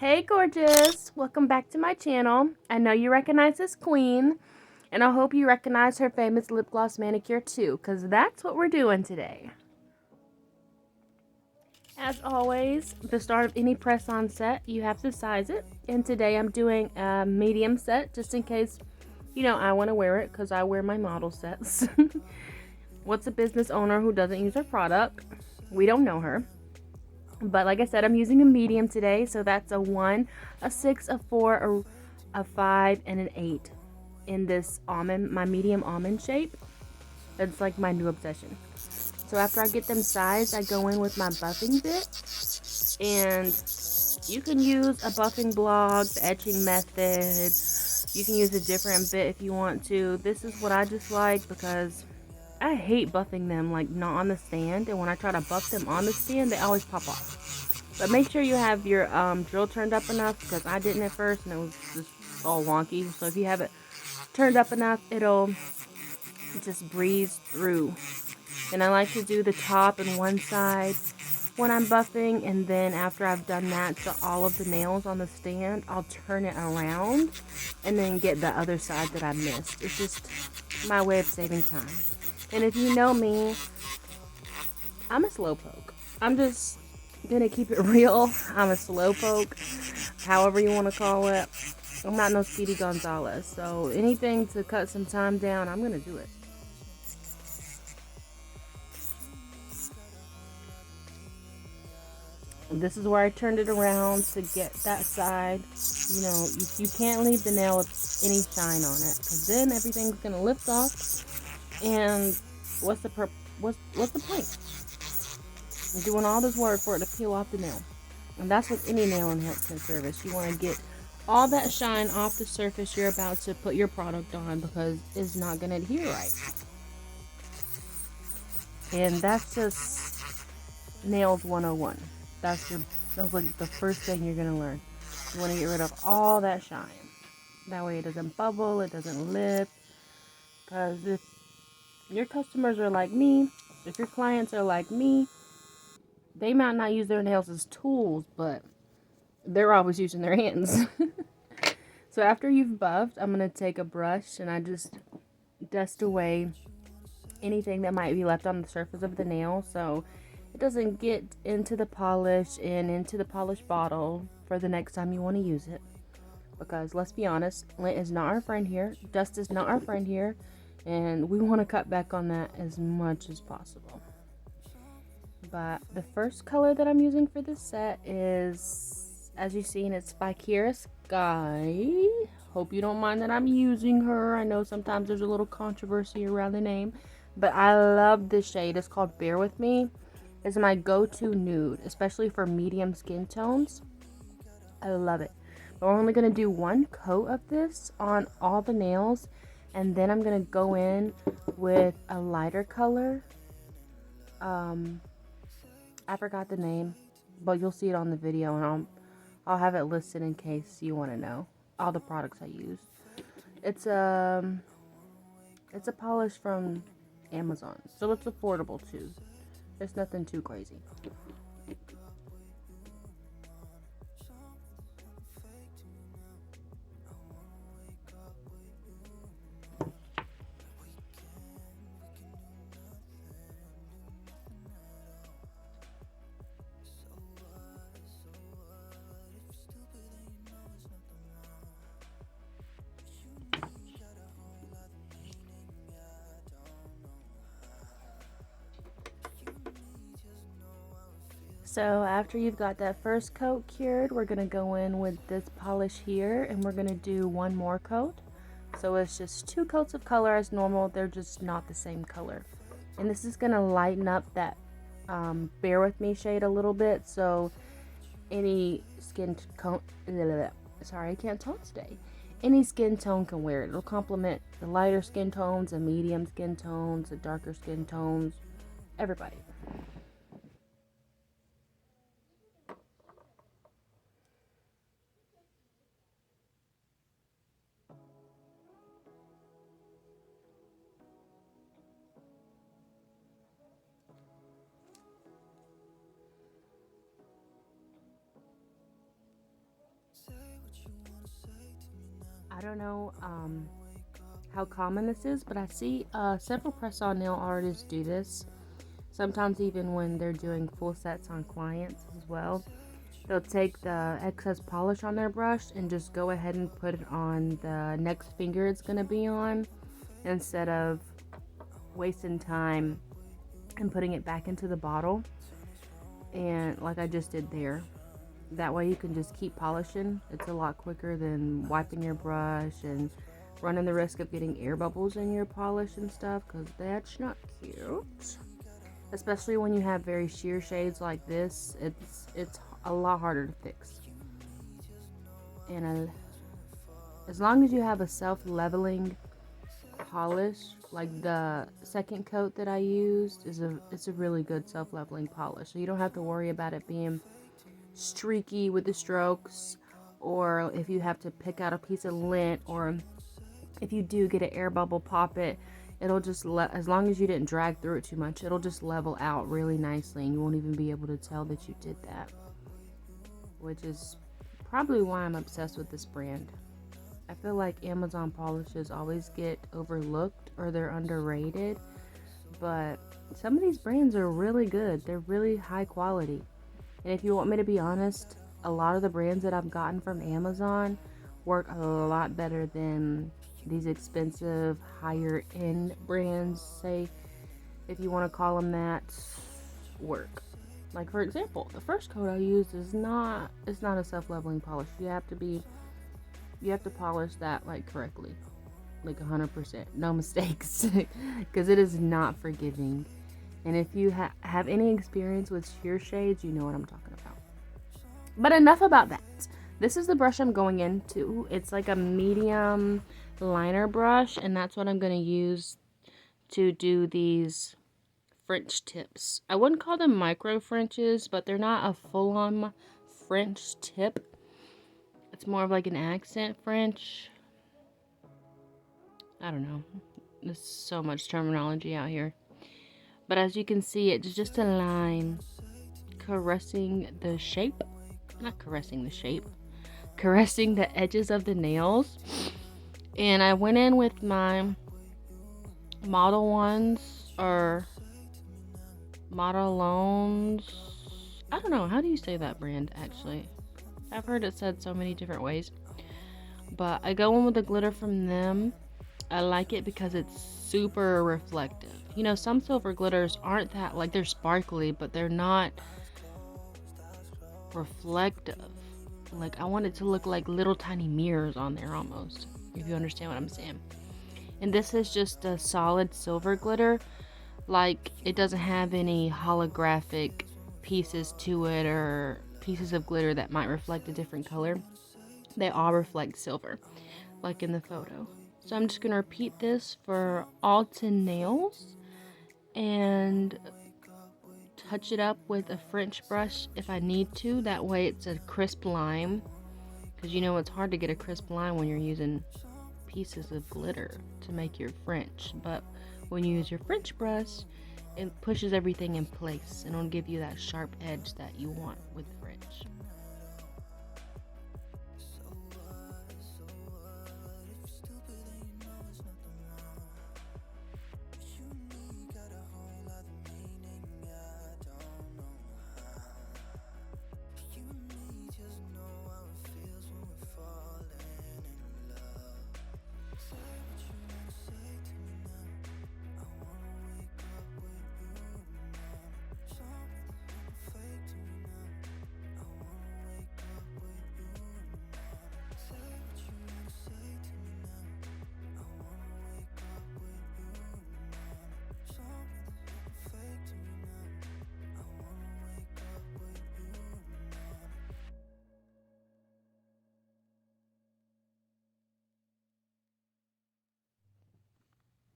Hey gorgeous, welcome back to my channel. I know you recognize this queen, and I hope you recognize her famous lip gloss manicure too, because that's what we're doing today. As always, the start of any press-on set, you have to size it, and today I'm doing a medium set just in case, I want to wear it because I wear my model sets. What's a business owner who doesn't use her product? We don't know her. But like I said, I'm using a medium today, so that's a 1, a 6, a 4, a 5, and an 8 in this almond, my medium almond shape. That's like my new obsession. So after I get them sized, I go in with my buffing bit, and you can use a buffing block, the etching method. You can use a different bit if you want to. This is what I just like because I hate buffing them like not on the stand, and when I try to buff them on the stand, they always pop off. But make sure you have your drill turned up enough, because I didn't at first and it was just all wonky. So if you have it turned up enough, it'll just breeze through. And I like to do the top and one side when I'm buffing, and then after I've done that to all of the nails on the stand, I'll turn it around and then get the other side that I missed. It's just my way of saving time. And if you know me, I'm a slowpoke. I'm just gonna keep it real. I'm a slowpoke, however you want to call it. I'm not no Speedy Gonzalez, so anything to cut some time down, I'm gonna do it. And this is where I turned it around to get that side. You can't leave the nail with any shine on it, because then everything's gonna lift off. And what's the point? You're doing all this work for it to peel off the nail. And that's with any nail enhancement service. You want to get all that shine off the surface you're about to put your product on, because it's not going to adhere right. And that's just nails 101. That's like the first thing you're going to learn. You want to get rid of all that shine. That way it doesn't bubble, it doesn't lip. Because if your customers are like me, if your clients are like me, they might not use their nails as tools, but they're always using their hands. So after you've buffed, I'm going to take a brush and I just dust away anything that might be left on the surface of the nail, so it doesn't get into the polish and into the polish bottle for the next time you want to use it. Because let's be honest, lint is not our friend here, dust is not our friend here, and we want to cut back on that as much as possible. But the first color that I'm using for this set is, as you've seen, it's by Kiara Sky. Hope you don't mind that I'm using her. I know sometimes there's a little controversy around the name, but I love this shade. It's called Bare With Me. It's my go-to nude, especially for medium skin tones. I love it. But we're only going to do one coat of this on all the nails, and then I'm going to go in with a lighter color. I forgot the name, but you'll see it on the video, and I'll have it listed in case you want to know all the products I use. It's a polish from Amazon, so it's affordable too. It's nothing too crazy. So after you've got that first coat cured, we're going to go in with this polish here, and we're going to do one more coat. So it's just 2 coats of color as normal, they're just not the same color. And this is going to lighten up that Bare With Me shade a little bit, so any skin tone, sorry, I can't talk today. Any skin tone can wear it. It'll complement the lighter skin tones, the medium skin tones, the darker skin tones, everybody. I don't know how common this is, but I see several press-on nail artists do this. Sometimes even when they're doing full sets on clients as well. They'll take the excess polish on their brush and just go ahead and put it on the next finger it's going to be on, instead of wasting time and putting it back into the bottle. And like I just did there. That way you can just keep polishing. It's a lot quicker than wiping your brush and running the risk of getting air bubbles in your polish and stuff, because that's not cute. Especially when you have very sheer shades like this, it's a lot harder to fix. And as long as you have a self-leveling polish, like the second coat that I used it's a really good self-leveling polish, so you don't have to worry about it being streaky with the strokes, or if you have to pick out a piece of lint, or if you do get an air bubble pop it, it'll just as long as you didn't drag through it too much, it'll just level out really nicely and you won't even be able to tell that you did that, which is probably why I'm obsessed with this brand. I feel like Amazon polishes always get overlooked or they're underrated, but some of these brands are really good. They're really high quality. And if you want me to be honest, a lot of the brands that I've gotten from Amazon work a lot better than these expensive, higher end brands, say, if you want to call them that, work. Like, for example, the first coat I used it's not a self-leveling polish. You have to polish that like correctly, like 100%, no mistakes, because it is not forgiving. And if you have any experience with sheer shades, you know what I'm talking about. But enough about that. This is the brush I'm going into. It's like a medium liner brush, and that's what I'm going to use to do these French tips. I wouldn't call them micro Frenches, but they're not a full-on French tip. It's more of like an accent French. I don't know. There's so much terminology out here. But as you can see, it's just a line caressing the shape. Not caressing the shape. Caressing the edges of the nails. And I went in with my Modelones or Modelones. I don't know. How do you say that brand, actually? I've heard it said so many different ways. But I go in with the glitter from them. I like it because it's super reflective. You know, some silver glitters aren't that, like, they're sparkly, but they're not reflective. Like, I want it to look like little tiny mirrors on there almost, if you understand what I'm saying. And this is just a solid silver glitter. Like, it doesn't have any holographic pieces to it or pieces of glitter that might reflect a different color. They all reflect silver, like in the photo. So I'm just going to repeat this for all 10 nails and touch it up with a French brush if I need to. That way it's a crisp line, because you know it's hard to get a crisp line when you're using pieces of glitter to make your French. But when you use your French brush, it pushes everything in place and it'll give you that sharp edge that you want with French.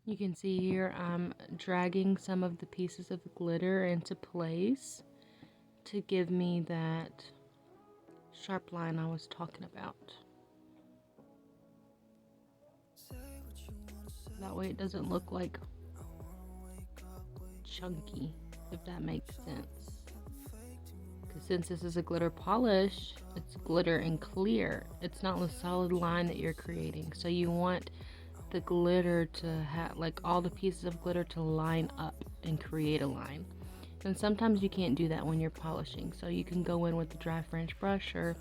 You can see here I'm dragging some of the pieces of glitter into place to give me that sharp line I was talking about. That way it doesn't look like chunky, if that makes sense. since this is a glitter polish, it's glitter and clear. It's not a solid line that you're creating. So you want the glitter to have, like, all the pieces of glitter to line up and create a line. And sometimes you can't do that when you're polishing. So you can go in with a dry French brush or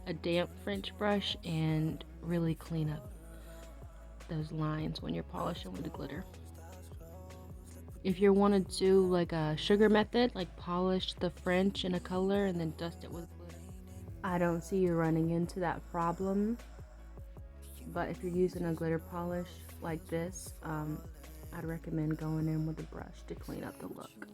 a damp French brush and really clean up those lines when you're polishing with the glitter. If you want to do like a sugar method, like polish the French in a color and then dust it with glitter, I don't see you running into that problem. But if you're using a glitter polish like this, I'd recommend going in with a brush to clean up the look.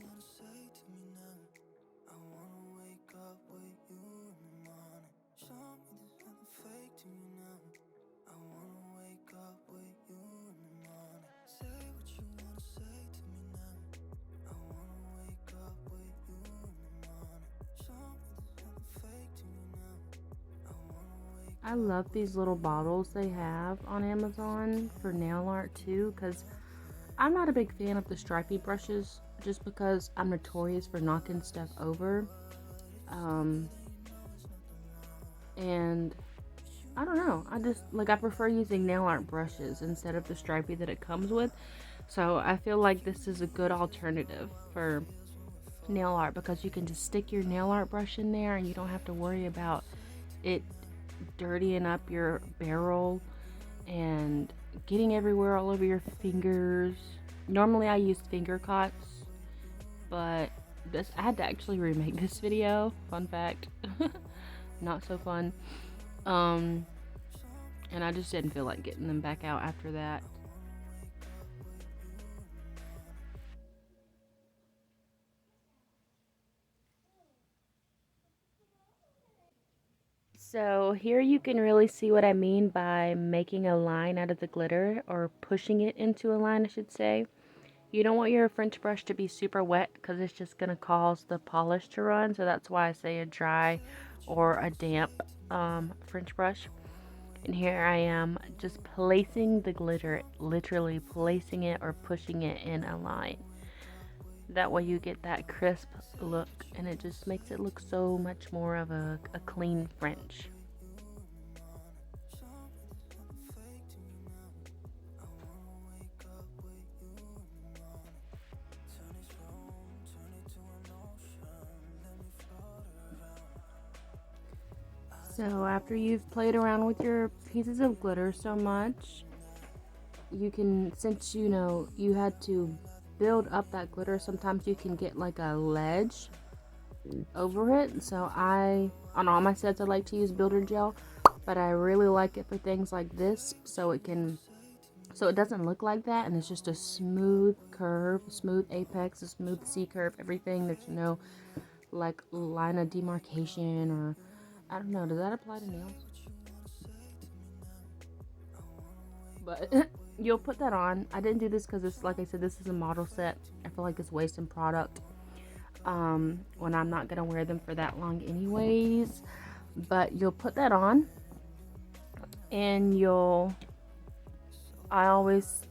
I love these little bottles they have on Amazon for nail art too, because I'm not a big fan of the stripy brushes just because I'm notorious for knocking stuff over. And I don't know, I prefer using nail art brushes instead of the stripy that it comes with. So I feel like this is a good alternative for nail art because you can just stick your nail art brush in there and you don't have to worry about it dirtying up your barrel and getting everywhere all over your fingers. Normally I use finger cots, but I had to actually remake this video. Fun fact. Not so fun. And I just didn't feel like getting them back out after that. So here you can really see what I mean by making a line out of the glitter, or pushing it into a line, I should say. You don't want your French brush to be super wet because it's just going to cause the polish to run. So that's why I say a dry or a damp French brush. And here I am just placing the glitter, literally placing it or pushing it in a line. That way you get that crisp look and it just makes it look so much more of a clean French. So after you've played around with your pieces of glitter so much, you can, since you know you had to build up that glitter, sometimes you can get like a ledge over it. So on all my sets, I like to use builder gel, but I really like it for things like this, so it doesn't look like that and it's just a smooth curve, smooth apex, a smooth C curve, everything. There's no like line of demarcation, or I don't know, does that apply to nails? But you'll put that on. I didn't do this because it's, like I said, this is a model set. I feel like it's wasting product when I'm not gonna wear them for that long anyways. But you'll put that on and I always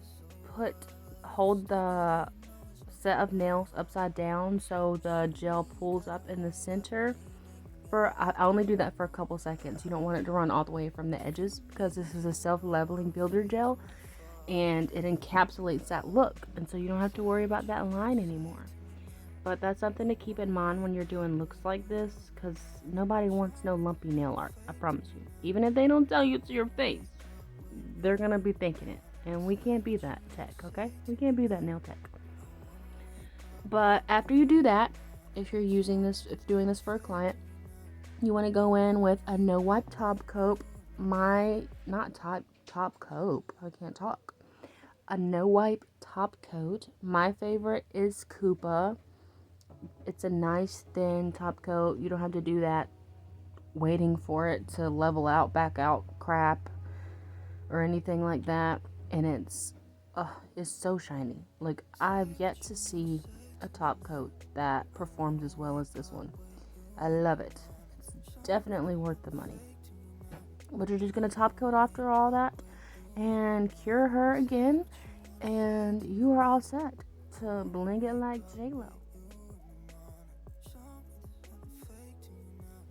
hold the set of nails upside down so the gel pulls up in the center. I only do that for a couple seconds. You don't want it to run all the way from the edges because this is a self-leveling builder gel and it encapsulates that look, and so you don't have to worry about that line anymore. But that's something to keep in mind when you're doing looks like this, because nobody wants no lumpy nail art, I promise you. Even if they don't tell you to your face, they're gonna be thinking it, and we can't be that tech, okay? We can't be that nail tech. But after you do that, if you're doing this for a client, you want to go in with a no wipe top coat. Top coat. I can't talk. A no wipe top coat. My favorite is Coupa. It's a nice thin top coat. You don't have to do that waiting for it to level out, back out crap or anything like that. And it's so shiny. Like, I've yet to see a top coat that performs as well as this one. I love it. Definitely worth the money. But you're just gonna top coat after all that and cure her again, and you are all set to bling it like J-Lo.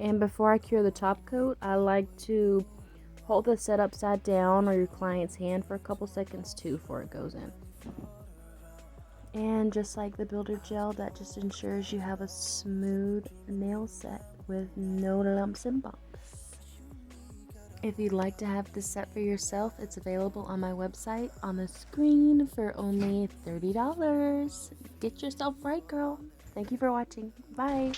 And before I cure the top coat, I like to hold the set upside down or your client's hand for a couple seconds too before it goes in. And just like the builder gel, that just ensures you have a smooth nail set with no lumps and bumps. If you'd like to have this set for yourself, it's available on my website on the screen for only $30. Get yourself right, girl. Thank you for watching. Bye.